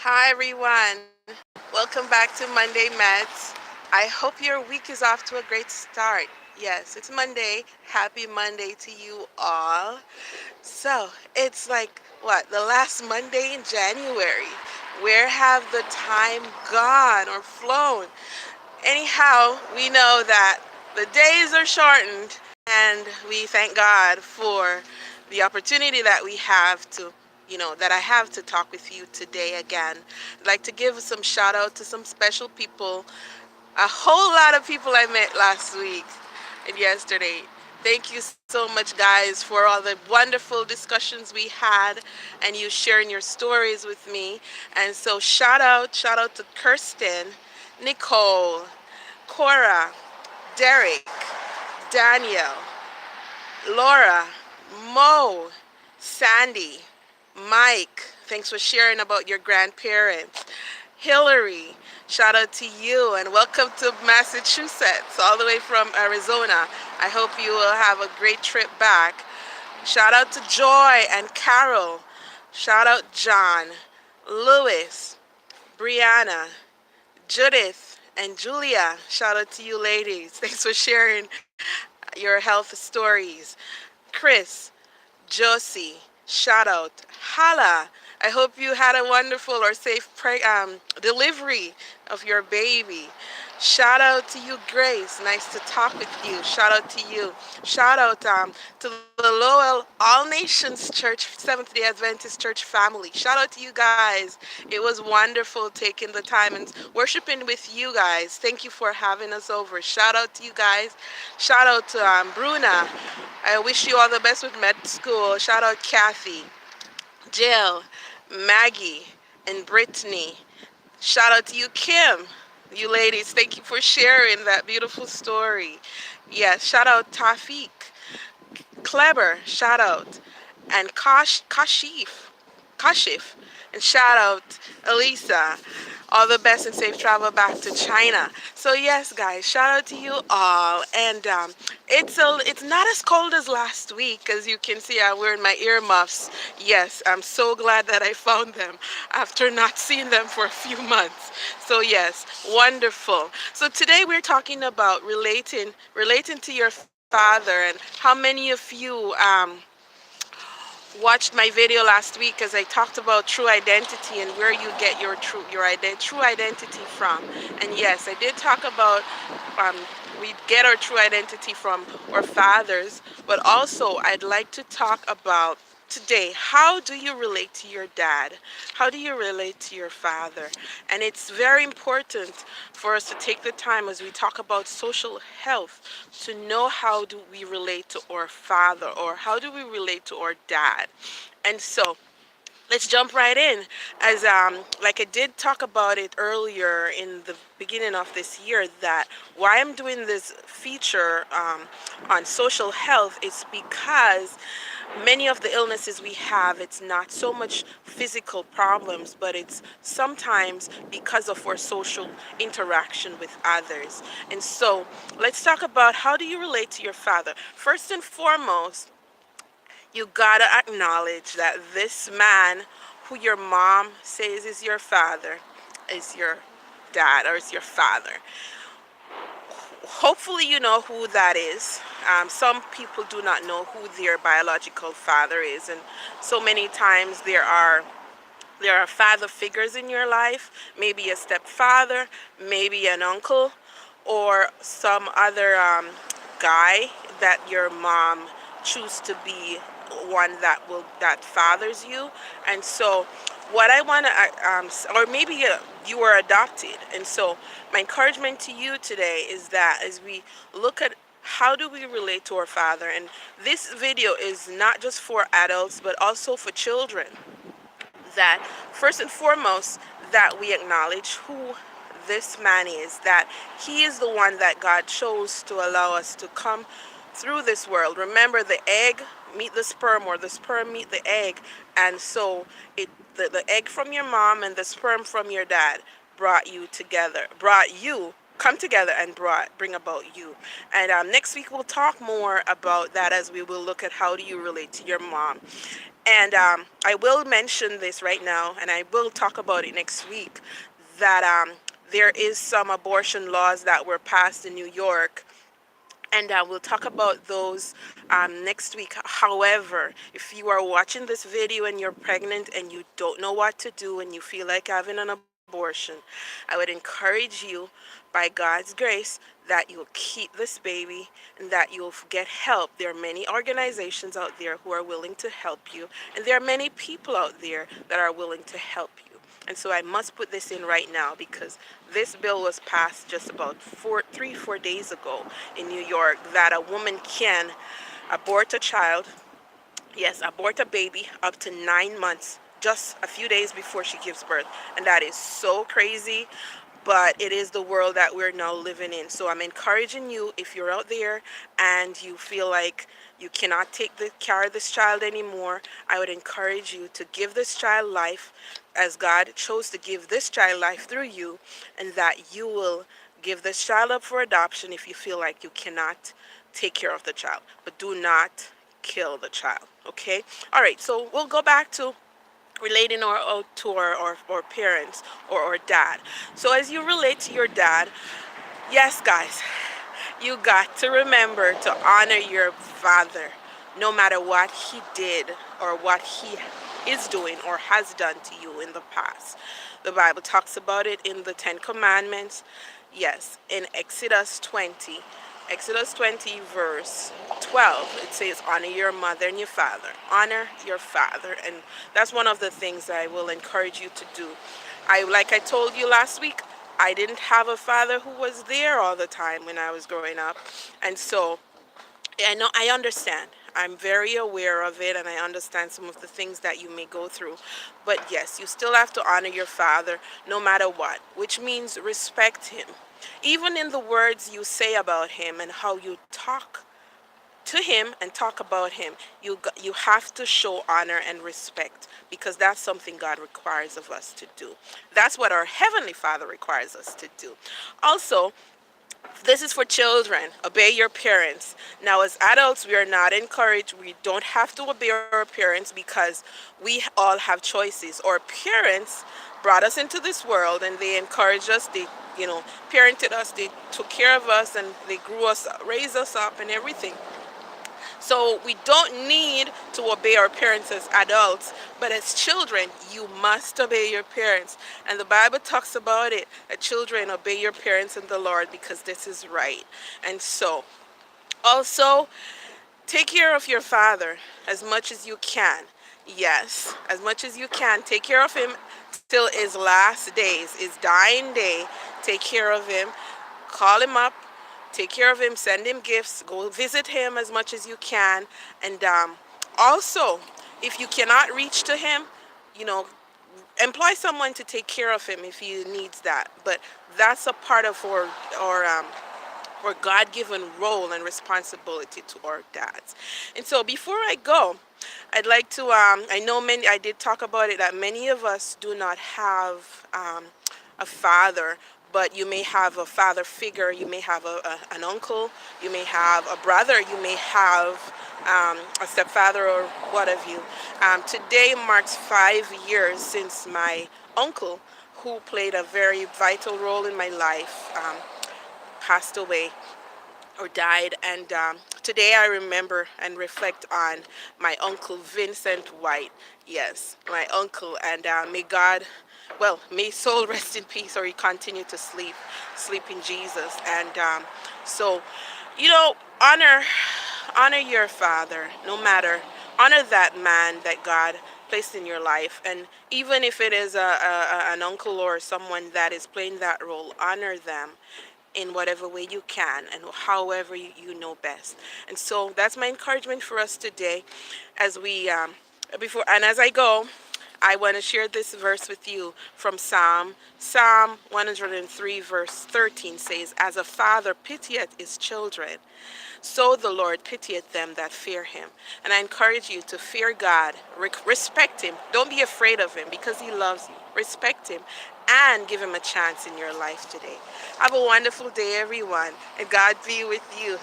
Hi everyone. Welcome back to Monday Medz. I hope your week is off to a great start. Yes, it's Monday. Happy Monday to you all. So, it's like what, the last Monday in January. Where have the time gone or flown? Anyhow, we know that the days are shortened, and we thank God for the opportunity that we have to, that I have to talk with you today again. I'd like to give some shout out to some special people, a whole lot of people I met last week and yesterday. Thank you so much, guys, for all the wonderful discussions we had and you sharing your stories with me. And so, shout out to Kirsten, Nicole, Cora, Derek, Daniel, Laura, Mo, Sandy, Mike. Thanks for sharing about your grandparents. Hillary, shout out to you and welcome to Massachusetts, all the way from Arizona. I hope you will have a great trip back. Shout out to Joy and Carol. Shout out John, Louis, Brianna, Judith, and Julia. Shout out to you ladies. Thanks for sharing your health stories. Chris, Josie, shout out. Hala, I hope you had a wonderful or safe delivery of your baby. Shout out to you, Grace. Nice to talk with you. Shout out to you. Shout out to the Lowell All Nations Church, Seventh day Adventist Church family. Shout out to you guys. It was wonderful taking the time and worshiping with you guys. Thank you for having us over. Shout out to you guys. Shout out to Bruna. I wish you all the best with med school. Shout out Kathy, Jill, Maggie, and Brittany. Shout out to you, Kim. You ladies, thank you for sharing that beautiful story. Yes, shout out Tafik, Kleber, shout out, and Kashif, and shout out Elisa. All the best and safe travel back to China. So yes, guys, shout out to you all. And it's not as cold as last week, as you can see. I'm wearing my earmuffs. Yes, I'm so glad that I found them after not seeing them for a few months. So yes, wonderful. So today we're talking about relating to your father, and how many of you watched my video last week as I talked about true identity and where you get your true identity from. And yes, I did talk about um, we get our true identity from our fathers, but also I'd like to talk about today, how do you relate to your dad? How do you relate to your father? And it's very important for us to take the time as we talk about social health to know how do we relate to our father, or how do we relate to our dad. And so let's jump right in. As like I did talk about it earlier in the beginning of this year, that why I'm doing this feature on social health is because many of the illnesses we have, it's not so much physical problems, but it's sometimes because of our social interaction with others. And so let's talk about, how do you relate to your father? First and foremost, you gotta acknowledge that this man who your mom says is your father is your dad, or is your father. Hopefully you know who that is. Some people do not know who their biological father is, and so many times there are father figures in your life, maybe a stepfather, maybe an uncle, or some other guy that your mom choose to be one that fathers you. And so what I want to or maybe you were adopted. And so my encouragement to you today is that as we look at how do we relate to our father, and this video is not just for adults but also for children, that first and foremost that we acknowledge who this man is, that he is the one that God chose to allow us to come through this world. Remember, the egg meet the sperm, or the sperm meet the egg, and so the egg from your mom and the sperm from your dad brought you come together and bring about you. And next week we'll talk more about that, as we will look at how do you relate to your mom. And I will mention this right now, and I will talk about it next week, that there is some abortion laws that were passed in New York, and we'll talk about those next week. However, if you are watching this video and you're pregnant and you don't know what to do and you feel like having an abortion, I would encourage you, by God's grace, that you'll keep this baby and that you'll get help. There are many organizations out there who are willing to help you, and there are many people out there that are willing to help you. And so I must put this in right now, because this bill was passed just about 4 days ago in New York, that a woman can abort a child, yes, abort a baby up to 9 months, just a few days before she gives birth. And that is so crazy, but it is the world that we're now living in. So I'm encouraging you, if you're out there and you feel like you cannot take the care of this child anymore, I would encourage you to give this child life, as God chose to give this child life through you, and that you will give this child up for adoption if you feel like you cannot take care of the child. But do not kill the child, okay? All right, so we'll go back to relating to our parents, or our dad. So as you relate to your dad, yes, guys, you got to remember to honor your father, no matter what he did or what he is doing or has done to you in the past. The Bible talks about it in the Ten Commandments. Yes, in Exodus 20, verse 12, it says, honor your mother and your father. Honor your father. And that's one of the things I will encourage you to do. Like I told you last week, I didn't have a father who was there all the time when I was growing up. And so I understand. I'm very aware of it, and I understand some of the things that you may go through. But yes, you still have to honor your father no matter what, which means respect him. Even in the words you say about him and how you talk to him and talk about him, you have to show honor and respect, because that's something God requires of us to do. That's what our Heavenly Father requires us to do. Also, this is for children. Obey your parents. Now, as adults, we are not encouraged. We don't have to obey our parents, because we all have choices. Our parents brought us into this world, and they encouraged us. They, parented us. They took care of us, and they grew us, raised us up, and everything. So we don't need to obey our parents as adults, but as children, you must obey your parents. And the Bible talks about it, that children, obey your parents in the Lord, because this is right. And so, also, take care of your father as much as you can. Yes, as much as you can. Take care of him till his last days, his dying day. Take care of him. Call him up. Take care of him. Send him gifts. Go visit him as much as you can. And also, if you cannot reach to him, you know, employ someone to take care of him if he needs that. But that's a part of our God-given role and responsibility to our dads. And so before I go, I'd like to, I did talk about it, that many of us do not have a father, but you may have a father figure, you may have an uncle, you may have a brother, you may have a stepfather or what have you. Today marks 5 years since my uncle, who played a very vital role in my life, passed away or died. And today I remember and reflect on my uncle Vincent White. Yes, my uncle. And may God, well, may his soul rest in peace, or he continue to sleep in Jesus. And so, honor your father, no matter, honor that man that God placed in your life. And even if it is an uncle or someone that is playing that role, honor them in whatever way you can and however you know best. And so that's my encouragement for us today. As we as I go, I want to share this verse with you from Psalm 103 verse 13 says, as a father pitieth his children, so the Lord pitieth them that fear him. And I encourage you to fear God, respect him. Don't be afraid of him, because he loves you. Respect him and give him a chance in your life today. Have a wonderful day, everyone, and God be with you.